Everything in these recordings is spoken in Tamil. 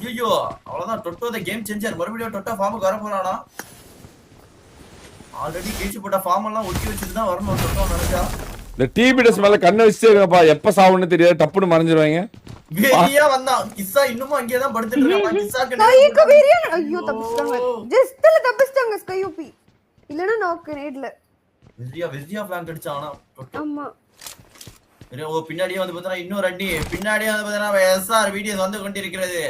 ஐயோ அவ்வளவுதான். டொட்டோ தி கேம் சேஞ்சர் மறுபடியும் டொட்டோ ஃபார்முக்கு வர போறானா? ஆல்ரெடி கேச்சு போட்ட ஃபார்ம் எல்லாம் ஒட்டி வச்சிட்டு தான் வரணும் டொட்டோ நினைச்சா. இந்த டிபிஎஸ் மேல கண்ணை வச்சிட்டே இருக்கப்பா, எப்ப சாவுன்னு தெரியாது, டப்புன்னு மறைஞ்சிருவாங்க. வெறியா வந்தான் கிஸ்ஸா, இன்னும் அங்கேயே தான் படுத்துட்டு இருக்கான். கிஸ்ஸாக்கு ஸ்கைக்கு வெறியா. ஐயோ தப்பிச்சிட்டாங்க, ஜஸ்ட்ல தப்பிச்சிட்டாங்க ஸ்கையோபி. இல்லனா நாக்கு நேட்ல வெறியா ஃபிளாங்க் அடிச்சானா டொட்டோ. ஆமா ஓ பின்னாடியே வந்து பார்த்தா இன்னொரு அடி, பின்னாடியே வந்து பார்த்தா எஸ்ஆர் வீடியோஸ் வந்து கொண்டிருக்கிறது.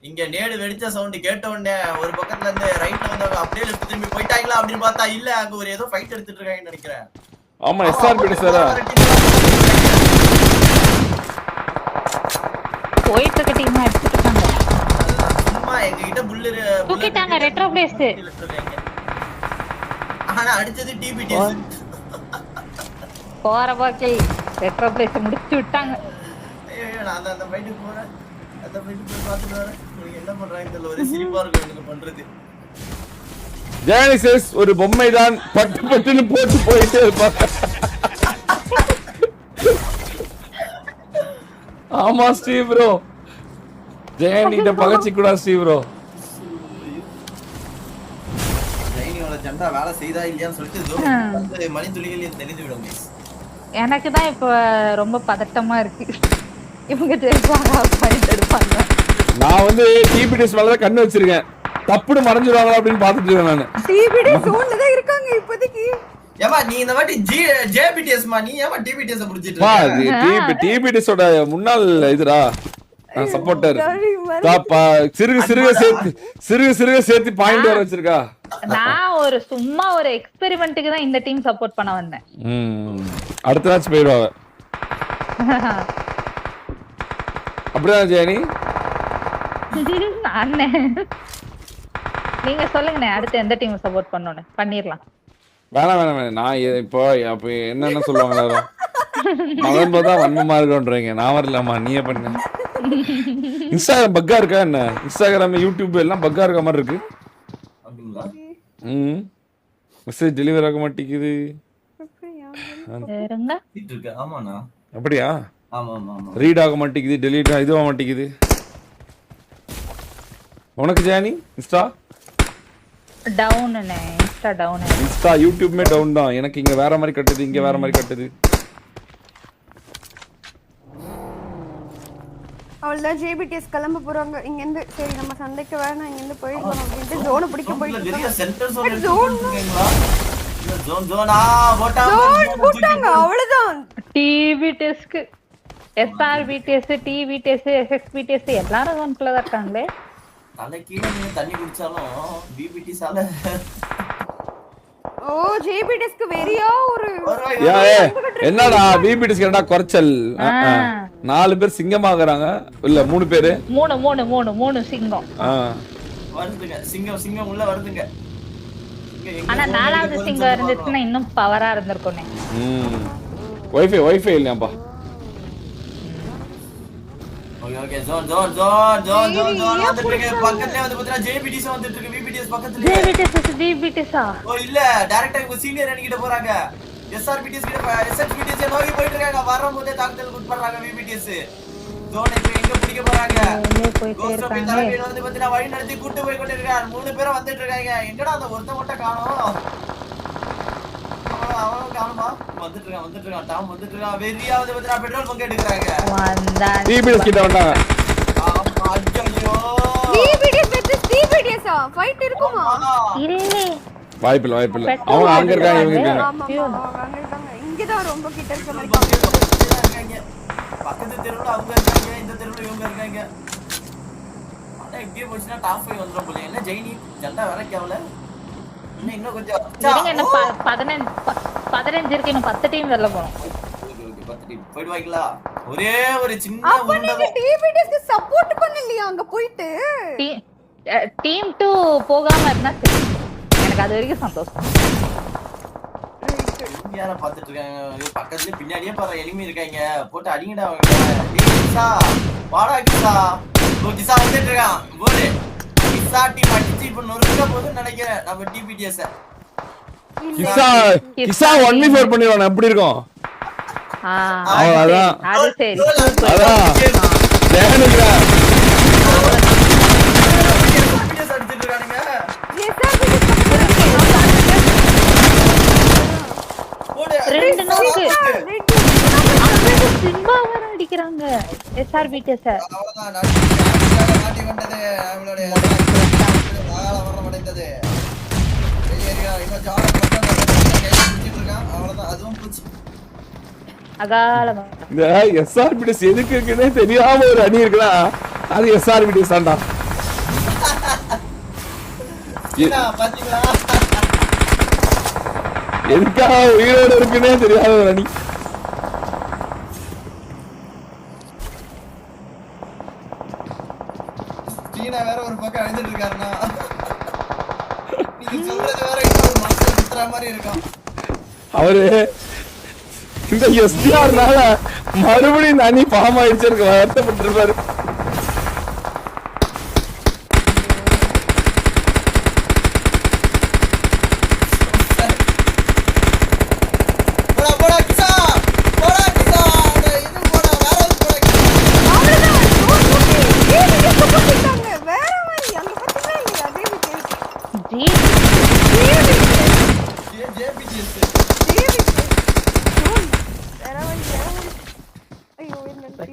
இங்க நேடு வெடிச்ச சவுண்ட் கேட்ட உடனே ஒரு பக்கத்துல இருந்து ரைட்ல வந்து அப்படியே லெஃப்ட் திரும்பி போயிட்டாங்களா அப்படின்னு பார்த்தா இல்ல, அங்க ஒரு ஏதோ ஃபைட் எடுத்துட்டு இருக்காங்கன்னு நினைக்கிறேன். ஆமா எஸ்ஆர் வீடியோஸ் வேற போயிட்டு இருக்க டீம் அடிச்சிட்டு இருக்காங்க. சும்மா எங்க கிட்ட புல்லர் தூக்கிட்டாங்க ரெட்ரோ பிளேஸ். ஆனா அடிச்சது டிபிடிஎஸ். போற பாக்கி ரெட்ரோ பிளேஸ் முடிச்சு விட்டாங்க. ஐயோ நான் அந்த ஃபைட்டுக்கு போறேன், அந்த ஃபைட்டுக்கு போய் பார்த்துட்டு வரேன். நீங்க என்ன பண்றாங்கன்னு தெரியல, ஒரு சிரிப்பா இருக்கு எனக்கு பண்றது. ஜெயனிசஸ் ஒரு பொம்மை தான், பட்டு பட்டுன்னு போட்டு போயிட்டே இருப்பாங்க. ஆமா ஸ்டீவ் ப்ரோ, ஜெயனிட்ட பகச்சி கூட ஸ்டீவ் ப்ரோ. ஜெயனியோட ஜெண்டா வேலை செய்தா இல்லையான்னு சொல்லிட்டு மணி துளிகள் தெரிந்து விடும். எனக்கு தான் இப்ப ரொம்ப பதட்டமா இருக்கு. இவங்க ஜெயிப்பாங்க பாயிண்ட் எடுப்பாங்க. நான் வந்து டிபிடிஎஸ் மேல தான் கண்ணு வச்சிருக்கேன், தப்புன்னு மறைஞ்சிருவாங்களா அப்படின்னு பாத்துட்டு இருக்கேன் நானு. டிபிடிஎஸ் ஜோன்ல தான் இருக்காங்க இப்போதைக்கு. ஏமா நீ இந்த வாட்டி ஜேபிடிஎஸ் மா, நீ ஏமா டிபிடிஎஸ் புடிச்சிட்டு வா இருக்க? டிபிடிஎஸ் ஓட முன்னாள் இதுடா சப்போர்ட்டர். சிறுக சேர்த்து பாயிண்ட் வர வச்சிருக்கா. நான் ஒரு சும்மா ஒரு எக்ஸ்பெரிமெண்ட்டுக்கு தான் இந்த டீம் சப்போர்ட் பண்ண வந்தேன். அடுத்த மேட்ச் போயிடுவாங்க. அப்படிதான் ஜெயனி. நீங்க சொல்லுங்கண்ணே அடுத்து எந்த டீம் சப்போர்ட் பண்ணணும், பண்ணிரலாம். வேணாம் நான் இப்போ அப்ப என்னென்ன சொல்லுவாங்க மகன் பார்த்தா வன்மமா இருக்கன்றீங்க. நான் வரலாமா, நீயே பண்ண. இன்ஸ்டாகிராம் பக்கா இருக்கா என்ன? இன்ஸ்டாகிராம் யூடியூப் எல்லாம் பக்கா இருக்க மாதிரி இருக்கு. மெசேஜ் டெலிவரி ஆக மாட்டேங்குது. அப்படியா? ரீட் ஆக மாட்டேங்குது, டெலீட் இதுவாக மாட்டேங்குது. உனக்கு ஜானி இன்ஸ்டா டவுன்ண்ணே, இன்ஸ்டா டவுன். இன்ஸ்டா யூடியூப்மே டவுன் தான். எனக்கு இங்க வேற மாதிரி கட்டுது, இங்க வேற மாதிரி கட்டுது. அவ்வளவுதான் ஜேபிடிஎஸ் கிளம்ப போறாங்க இங்க இருந்து. சரி நம்ம சண்டைக்கு வேணாம், இங்க இருந்து போயிடலாம் அப்படின்ட்டு ஜோனை பிடிக்க போயிட்டு போட்டாங்க. அவ்வளவுதான் டிபிடிஎஸ்க்கு எஸ்ஆர் பிடிஎஸ், டிபிடிஎஸ், எஸ்எக்ஸ்பிடிஎஸ் எல்லாரும் ஜோன்குள்ள தான் இருக்காங்களே. தண்ணி குடிச்சாலும் பிபிடிஎஸ்ஆல ஓ ஜேபிடிஎஸ்க்கு வெறியா ஒரு என்னடா பிபிடிஎஸ் என்னடா குறைச்சல். 4 பேர் சிங்கமாகறாங்க, இல்ல 3 பேரு, 3 சிங்கம் வருதுங்க. சிங்கம் உள்ள வருதுங்க. ஆனா 4வது சிங்கம் இருந்துச்சுன்னா இன்னும் பவரா இருந்திருக்கும்னே. வைஃபை இல்லையாப்பா. ஓகே ஜோன் வந்துட்டு இருக்கு. பக்கத்துல வந்து பார்த்தா ஜேபிடிஎஸ் வந்துட்டு இருக்கு. பிபிடிஎஸ் பக்கத்துல ஜேபிடிஎஸ் ஓ இல்ல டைரக்டா இவங்க சீனியர் அணிகிட்ட போறாங்க. எஸ்ஆர்பிடிஎஸ் கிட்ட எஸ்எக்ஸ்பிடிஎஸ் நோக்கி போயிட்டு இருக்காங்க. வரும்போதே தாக்குதல் கொடுப்பறாங்க பிபிடிஎஸ். ஜோன் இப்ப எங்க பிடிக்க போறாங்க? கோஸ்டோபி தலைமையில வந்து பார்த்தா வழி நடத்தி கூட்டி போய் கொண்டிருக்கார். 3 பேரும் வந்துட்டு இருக்காங்க. எங்கடா அந்த ஒருத்த மட்டும் காணோம்? அவன் காணுமா? வந்துட்டு இருக்கான். டாம் வந்துட்டு இருக்கான். வெறியா வந்து பார்த்தா பெட்ரோல் பங்க் எடுக்கறாங்க. டிபிடிஎஸ் கிட்ட வந்தாங்க. ஆமா ஐயோ டிபிடிஎஸ் வெர்சஸ் டிபிடிஎஸ் ஃபைட் இருக்குமா? இல்ல வாய்ப்பில்லை. அவங்க அங்க இருக்காங்க, இவங்க இருக்காங்க. ஆமா அங்க இருக்காங்க. இங்க தான் ரொம்ப கிட்ட இருக்க மாதிரி பக்கத்து தெருவுல அவங்க இருக்காங்க, இந்த தெருவுல இவங்க இருக்காங்க. ஆனா இப்படியே போச்சுன்னா டாப் 5 வந்துரும் போல. என்ன ஜெயினி ஜெண்டா வரைக்கவல இன்னும் கொஞ்சம் என்ன 15 இருக்கு. இன்னும் 10 டீம் வரல போறோம். ஓகே 10 டீம் போய்டுவாங்களா? ஒரே ஒரு சின்ன அப்ப நீங்க டிபிடிஎஸ்க்கு சப்போர்ட் பண்ணலையா அங்க போயிட்டு? டீம் 2 போகாம இருந்தா சரி, எனக்கு அது வரைக்கும் சந்தோஷம். யார பாத்துட்டு இருக்காங்க? பக்கத்துல பின்னாடியே பாரு எனிமி இருக்காங்க. போட்டு அடிங்கடா அவங்க. கிசா வாடா கிசா. கிசா வந்துட்டு இருக்கான். போடு கிசா டீம் அடிச்சு இப்ப நொறுக்க போகுதுன்னு நினைக்கிறேன் நம்ம டிபிடிஎஸ். கிசா 1v4 பண்ணிடுவானே, எப்படி இருக்கும்? அது சரி. அதான் SRBTS அவ்வளவுதான் நாட்டி வந்தது நம்மளுடைய வர மடைந்தது இன்னும் ஜால இருக்கான் அவ்வளவுதான் அதுவும் போச்சு அகாலமா. இந்த SRBTS எதுக்கு இருக்குன்னே தெரியாம ஒரு அணி இருக்குன்னா அது SRBTS தான்டா. பாத்தீங்களா எதுக்காக உயிரோடு இருக்குன்னே தெரியாத ஒரு அணி. சீனா வேற ஒரு பக்கம் அழுதுட்டு இருக்காருன்னா நீங்க சொல்றது வேற இன்னொரு மனசுல குத்துற மாதிரி இருக்கும். அவரு இந்த SDRனால மறுபடியும் இந்த அணி பாம் ஆயிடுச்சு வருத்தப்பட்டு இருப்பாரு.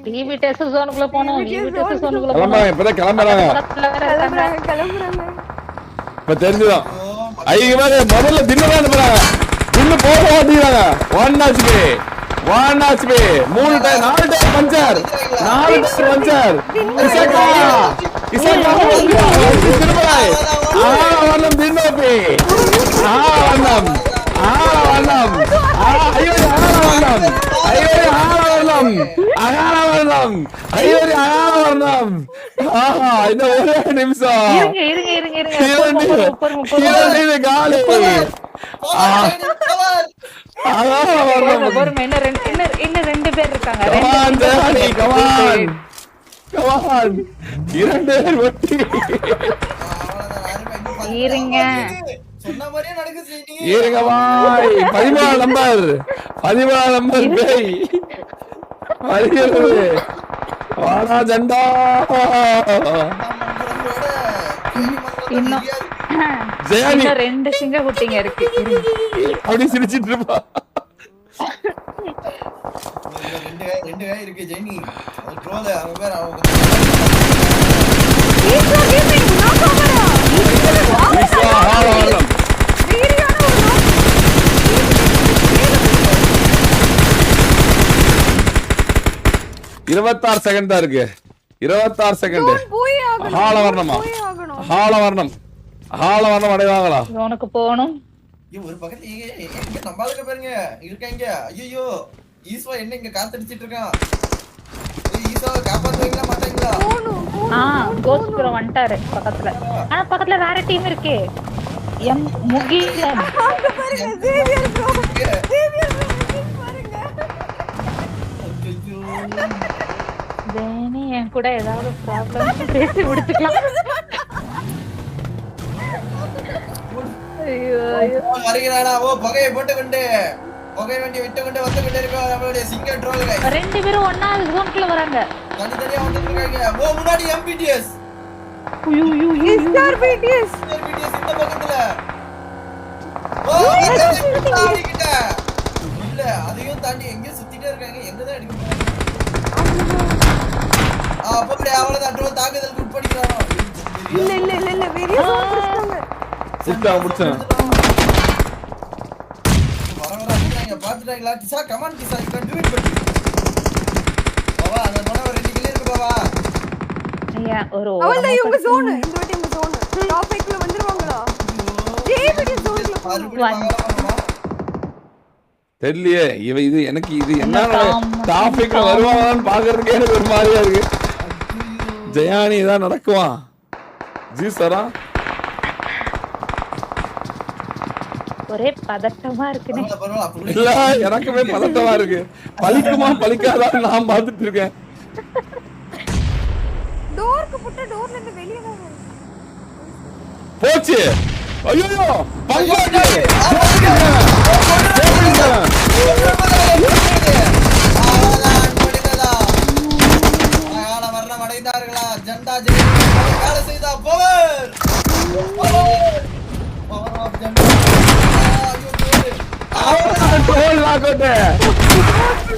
டிவிடெஸ் ஜோனுக்குள்ள போனோம். டிவிடெஸ் ஜோனுக்குள்ள கிளம்புறாங்க, இப்பதான் கிளம்புறாங்க. இப்ப தெரிஞ்சுதான் ஐயோ முதல்ல தின்னதான் அனுப்புறாங்க. தின்னு போக மாட்டேங்கிறாங்க. 1 HP 3 time 4 time puncture 4 time puncture. இசக்கா திரும்பலாய் ஆவணம் தின்னோப்பி ஆவணம் ஆவணம் ஐயோ ஆவணம் ஐயோ ஆவணம் அகாரவரணம் ஐயோ அகாரவரணம். ஆஹா இந்த ஒரே நிமிஷம் இருங்க காலி இன்னும் 2 பேர் இருக்காங்க. 2 பேர் ஒட்டி இருங்க இருங்க பாய். 14 நம்பர் பேய் வருகிறது. வாடா ஜண்டா. இன்னும் ஜெயானி 2 சிங்க குட்டிங்க இருக்கு. அப்படி சிரிச்சிட்டு இருப்பா. ரெண்டு கை இருக்கு ஜெனி. ட்ரோல் அவங்க பேர் அவங்க இருபத்தாறு செகண்ட் தான் இருக்கு. 26 செகண்ட். ஹாலவர்ணமா ஹாலவர்ணம் அடைவாங்களா? உனக்கு போகணும். ஒரு பக்கத்துல எங்க நம்பாளுக்கு பாருங்க இருக்காங்க. ஐயோ ஈஸ்வா என்ன இங்க காத்தடிச்சிட்டு இருக்கான். ஈஸ்வாவை காப்பாத்துவீங்களா மாட்டாங்களா? கோஸ்புரம் வந்துட்டாரு பக்கத்துல. ஆனா பக்கத்துல வேற டீம் இருக்கு. எம் முகிலன் தேனி என் கூட ஏதாவது ப்ராப்ளம் பேசி முடிச்சுக்கலாம். வருகிறானா? ஓ புகையை போட்டுக்கொண்டு புகை வண்டி விட்டுக்கொண்டு வந்து கொண்டு இருக்கோம் நம்மளுடைய சிங்க ட்ரோல்கள். 2 பேரும் ஒண்ணா ஜோனுக்குள்ள வராங்க. தனித்தனியா வந்துட்டு இருக்காங்க. ஓ முன்னாடி MPTS SRBTS இந்த பக்கத்துல. ஓ தாண்டிக்கிட்ட இல்ல அதையும் தாண்டி எங்க சுத்திட்டே இருக்காங்க. எங்கதான் அடிக்கணும்? அப்படி அவ்வளவுதான் ட்ரோல் தாக்குதலுக்கு உட்படுகிறானோ? இல்ல வெறியா முடிச்சான். பாத்துட்டாங்களா? கிசா கமான் கிசா you can do it but பாவா அந்த மொன ஒரு 2 கிலோ இருக்கு பாவா. ஐயா ஒரு அவள இவங்க ஜோன் இந்த வாட்டி இந்த ஜோன் டாப் 5 குள்ள வந்துருவாங்களா? ஜேபிடி ஜோன்ல பாருங்க. தெரியலையே இது எனக்கு இது என்ன டாபிக்ல வருவாங்கன்னு பாக்குறதுக்கே எனக்கு ஒரு மாதிரியா இருக்கு. ஜெயானி தான் நடக்குமா? ஜி சரா ஒரே பதட்டமா இருக்குனே. இல்ல எனக்குமே பதட்டமா இருக்கு. பலிக்குமா பலிக்காதான்னு நான் பார்த்துட்டு இருக்கேன். டோருக்கு புட்ட டோர்ல இருந்து வெளிய வா. போச்சு. ஐயோ பங்காளி அடைந்தார்களா? ஜண்டா வேலை செய்தா பவர் பவர் ஆஃப் ஜண்டா. டோல் லாக்கோட்டே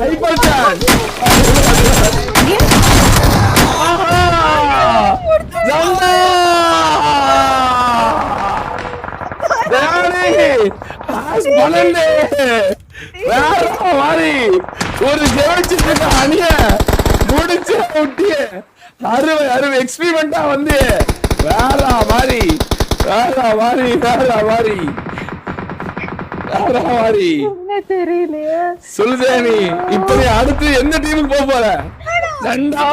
ஹைப்பர் சார்ஜ் ஜம்பா டேனி பலண்டே வேற மாதிரி ஒரு ஜெயிச்சிட்டு அணிய முடிச்சு விட்டிய அறுவை எக்ஸ்பெரிமெண்டா வந்து வேற மாதிரி தெரியலையே. சொல்லுதே நீ இப்ப நீ அடுத்து எந்த டீமுக்கு போக போற? நண்டா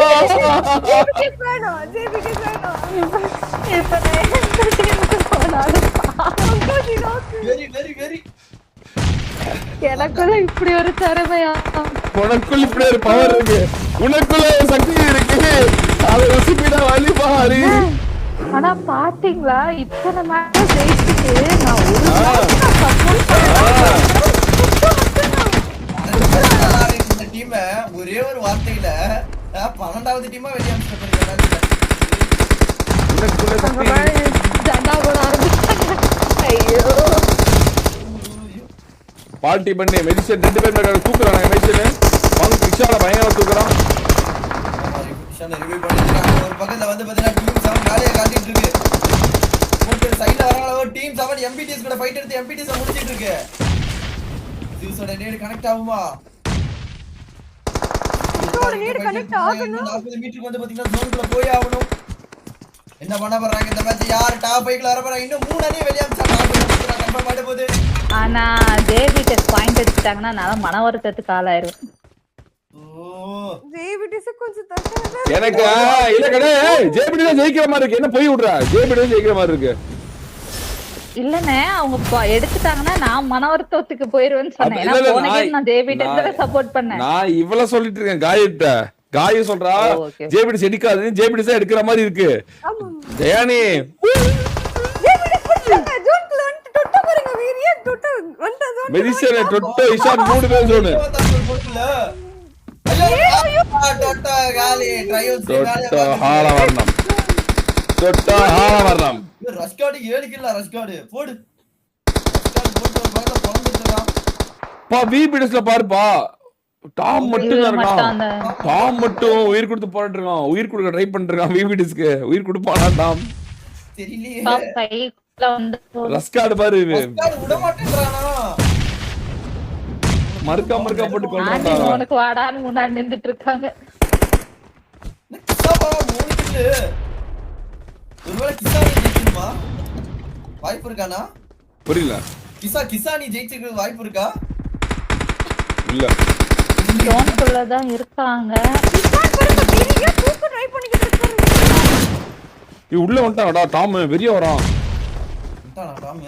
வேணும் ஜேபிடிஎஸ் வேணும் இப்ப நான் எந்த டீமுக்கு போனாலும் வெரி வெரி வெரி எனக்குள்ள இப்படி ஒரு திறமையா? உனக்குள்ள இப்படி ஒரு பவர் இருக்கு, உனக்குள்ள ஒரு சக்தி இருக்கு, அதை ருசிப்பிட வழி பாரு. ஆனா பாத்தீங்களா இத்தனை மேட்ச் ஜெயிச்சுட்டு நான் ஒரு இந்த டீம் ஒரே ஒரு வார்த்தையில 12வது டீமா வெளிய அனுப்பிச்சிருக்காங்க. உனக்குள்ள சக்தி ஜண்டா போட ஆரம்பிச்சாங்க. ஐயோ பார்ட்டி பண்ணி மெடிசன் 2 பேர் மேல தூக்குறாங்க. மெடிசன் வாங்க விஷால பயங்கரமா தூக்குறான். விஷால ரிவ்யூ பண்ணிருக்காங்க. ஒரு பக்கத்துல வந்து பாத்தீங்கன்னா டீம் 7 மேலே காட்டிட்டு இருக்கு. போட்டு சைடுல வராங்களோ டீம் 7 எம்பிடிஎஸ் கூட ஃபைட் எடுத்து எம்பிடிஎஸ் முடிச்சிட்டு இருக்கு. ஜூஸோட நேட் கனெக்ட் ஆகுமா? ஜூஸோட நேட் கனெக்ட் ஆகணும். 40 மீட்டருக்கு வந்து பாத்தீங்கன்னா ஜோனுக்குள்ள போய் ஆகணும். என்ன பண்ண போறாங்க இந்த மேட்ச்? யார் டாப் 5ல வர போறாங்க? இன்னும் 3 அணி வெளிய அனுப்பிச்சாங்க. கன்ஃபார்ம் ஆயிட போகுது. ஆனா ஜேபிடிஎஸ் பாயிண்ட் எடுத்துட்டாங்கன்னா நான் மன வருத்தத்துக்கு ஆளாயிருவேன். ஜேபிடிஎஸ் கொஞ்சம் தட்டா எனக்கு இல்ல கடை ஜேபிடிஎஸ் ஜெயிக்கிற மாதிரி இருக்கு. என்ன போய் விடுறா? ஜேபிடிஎஸ் ஜெயிக்கிற மாதிரி இருக்கு. இல்லனே அவங்க எடுத்துட்டாங்கன்னா நான் மன வருத்தத்துக்கு போயிருவேன்னு சொன்னேன். இல்ல, இல்ல, போன கேம் நான் ஜேபிடிஎஸ் சப்போர்ட் பண்ணேன். நான் இவ்வளவு சொல்லிட்டு இருக்கேன் காயிட்ட. காய் சொல்றா ஜேபிடிஎஸ் எடுக்காது, ஜேபிடிஎஸ் எடுக்கிற மாதிரி இருக்கு. ஜெயானி ஜேபிடிஎஸ் புடிச்சாங்க. ஜோன்ல வந்து தொட்ட பாருங்க வீரியா தொட்ட வந்து ஜோன் மெடிசன் டொட்டோ இஷான் 3 பேர் ஜோன். ஐயோ டொட்டோ காலி ட்ரைவல்ஸ் டொட்டோ ஹால வரணும். டொட்டோ ஹால வரணும். ரஸ்கார்ட் 7 கில்ல ரஸ்கார்ட் போடு. ரஸ்கார்ட் போட்டு ஒரு பக்கத்துல பொளந்துட்டான். பா விபிடிஎஸ்ல பாருப்பா. டாம் மட்டும் தான் இருக்கான். டாம் மட்டும் உயிர் கொடுத்து போராடிட்டு இருக்கான். உயிர் கொடுக்க ட்ரை பண்ணிட்டு இருக்கான் விபிடிஎஸ்க்கு. உயிர் கொடுப்பானா டாம்? தெரியலையே. டாப் 5ல வந்து ரஸ்கார்ட் பாரு. ரஸ்கார்ட் விட மாட்டேன்றானா? மறுக்கா போட்டு கொல்றான். உனக்கு வாடான்னு முன்னாடி நின்னுட்டு இருக்காங்க. கிசாபா 3 கில்லு. ஒருவேளை கிசானி ஜெயிக்குமா? வாய்ப்பு இருக்கானா? புரியல. கிசானி ஜெயிச்சிருக்கு வாய்ப்பு இருக்கா? இல்ல. ஜோன்குள்ள தான் இருக்காங்க. இதான் பாருங்க வீரியா தூக்க ட்ரை பண்ணிக்கிட்டு இருக்காரு. உள்ள வந்துட்டாடா டாம் வெளிய வரான். வந்துட்டானா டாம்?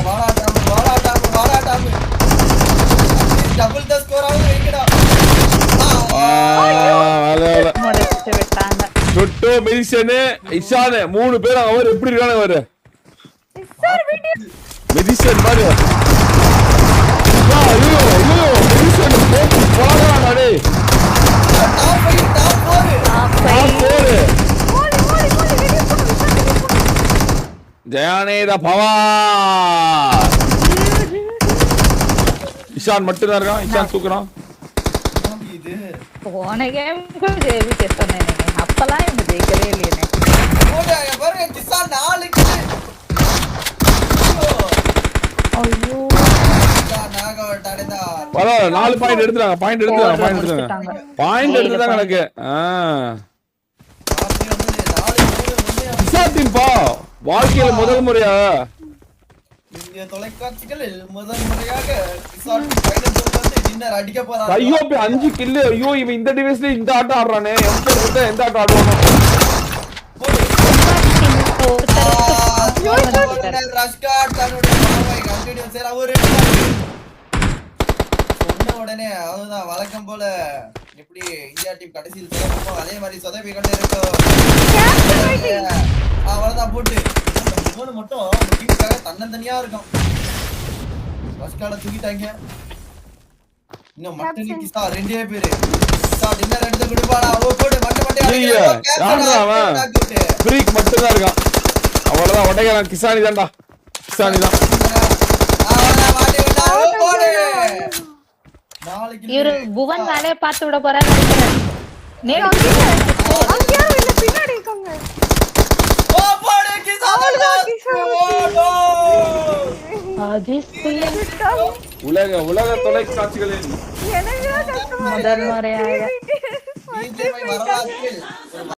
வாடா டாம். டபுள் த ஸ்கோர் ஆகுது வைங்கடா. வேலை முடிச்சு விட்டாங்க. டொட்டோ மெடிசன் இஷான் 3 பேர் அவர் எப்படி இருக்கானே அவரு. சார் வீடியோ மெடிசன் பாரு. ஐயோ மெடிசன் போட்டு போறானே டேய். Top 5 top 4. டாப் 5 ஓடி வீடியோ போடு. ஜயானே த பவர். இஷான் மட்டும் தான் இருக்கான். இஷான் தூக்குறான். இது போன கேம் ஜெயிக்க சொன்னேன். அப்பலாம் இவங்க ஜெயிக்கவே இல்லையே. போடா பாருங்க கிசா 4 கில்லு. ஐயோ நாகவட்டாடா. பரவாயில்ல 4 பாயிண்ட் எடுத்துறாங்க. பாயிண்ட் எடுத்துட்டாங்க எனக்கு. கிசா டீம் பா வாழ்க்கையில முதல் முறையா இந்திய தொலைக்காட்சிகளில் முதல் முறையாக கிசா ஃபைனல் வந்து டின்னர் அடிக்க போறாங்க. ஐயோ 5 கில். ஐயோ இவன் இந்த டிவைஸ்ல இந்த ஆட்டம் ஆடுறானே. எந்த ஆட்டம் ஆடுவானோ? ரஸ்கார்ட் தன்னுடைய மாவை கண்டினியூ செய்ற ஒரு சொன்ன உடனே அதுதான் வழக்கம் போல எப்படி இந்தியா டீம் கடைசியில் சொதப்புமோ அதே மாதிரி சொதப்பி கொண்டே இருக்கும். அவ்வளவுதான் போட்டு மூணு மட்டும் டீமுக்காக தன்னந்தனியா இருக்கும். ரஸ்கார்ட தூக்கிட்டாங்க. இன்னும் மட்டன் கிசா 2 பேரு. கிசா டின்னர் எடுத்து குடுப்பாடா. ஓ போடு மட்டை யாரா அவன்? ஃப்ரீக் மட்டும் தான் இருக்கான். அவ்வளவுதான். உடையலாம் கிசானி தான்டா. கிசானி தான். அவனா மாட்டி இவரு புவன் வேலையை பார்த்து விட போறாரு நினைக்கிறேன். நேரு அங்க யாரும் இல்ல, பின்னாடி இருக்காங்க. ஓ போடு கிசான் அதிசயம் உலக தொலைக்காட்சிகளில் எனக்கு தான் கஷ்டமா முதல் முறையாக வரலாற்றில்